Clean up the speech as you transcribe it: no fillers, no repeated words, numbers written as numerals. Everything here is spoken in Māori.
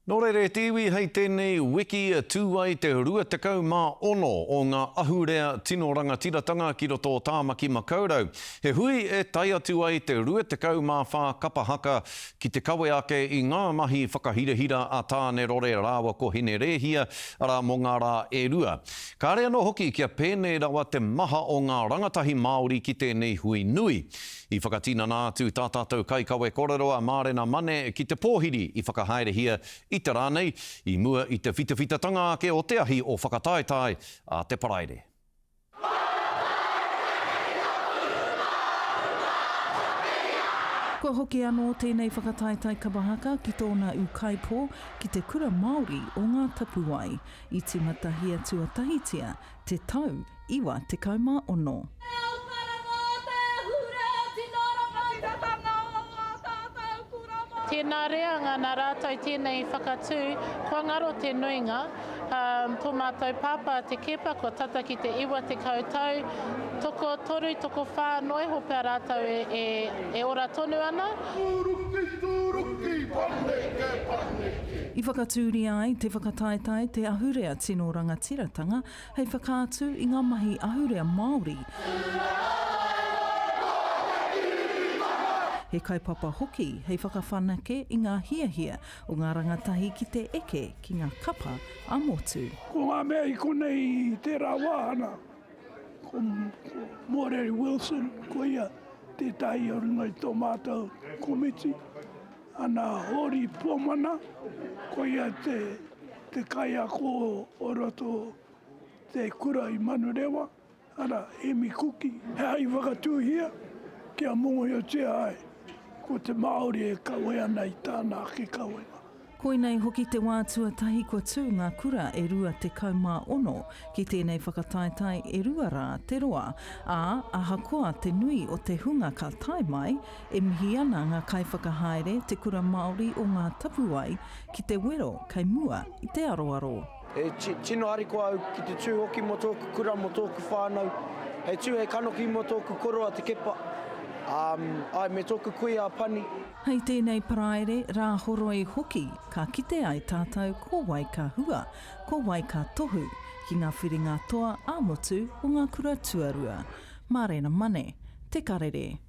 Nō reire tiwi hei tēnei wiki tūai te rua tekau mā ono o ngā ahurea tino rangatiratanga ki roto Tāmaki Makaurau. He hui e tai atu ai te rua tekau mā whā kapahaka ki te kawe ake i ngā mahi whakahirahira a tāne rore rāwa ko hine rehia ara mō ngā rā e rua. Ka rea no hoki kia pēnei rawa te maha o ngā rangatahi Māori ki tēnei hui nui. I whakatina nā atu tā tātou kai kawe kororoa mārena mane ki te pōhiri i whakahaerehia i te rānei, i mua i te whitawhitatanga ake o te ahi o whakataetai a te paraire. Ko hoki anō tēnei whakataetai kapahaka ki tōna ukaipo ki te kura Māori o ngā tapuai i tīmata hia tuatahitia te tau iwa te kaumā ono. Tēnā rea ngā nā rātou tēnei whakatū, kua ngaro te nuinga, tō mātou pāpā te kepa, kua tata ki te iwa te kautau, toko toru, toko whā, noi hopea rātou e ora tonu ana. I whakatūri ai te whakataetai te ahurea tino rangatiratanga, hei whakaatu i ngā mahi ahurea Māori. He kaipapa hoki, hei whakawhanake i ngā hiahia o ngā rangatahi ki te eke ki ngā kapa a motu. Ko ngā mea i konei i te rawahana, ko Moreri Wilson, ko ia te tahi o ringa i tō mātou komiti, ana hori pomana, ko ia te kai ako o roto te kura i Manurewa, ana Emi Kuki. He ai whakatūhia, kia mongo i o te ai. Ko te Māori e kawe ana i tāna ke kawe. Koinei hoki te wā tuatahi kua tū ngā kura e rua te kaumā ono ki tēnei whakataetai e rua rā te roa, ahakoa te nui o te hunga ka tai mai e mihi ana ngā kaiwhakahaere te kura Māori o ngā tapuai ki te wero kei mua i te aroaro. E tino ariko au ki te tū hoki mo tōku kura mo tōku whānau, he tū he kanoki mo tōku koroa te kepa. Ai me tōku kui a pani. Hei tēnei paraire, rā horoi hoki, ka kite ai tātou ko wai ka hua, ko wai ka tohu, ki ngā whiringa toa ā motu o ngā kura tuarua. Mārena mane, te karere.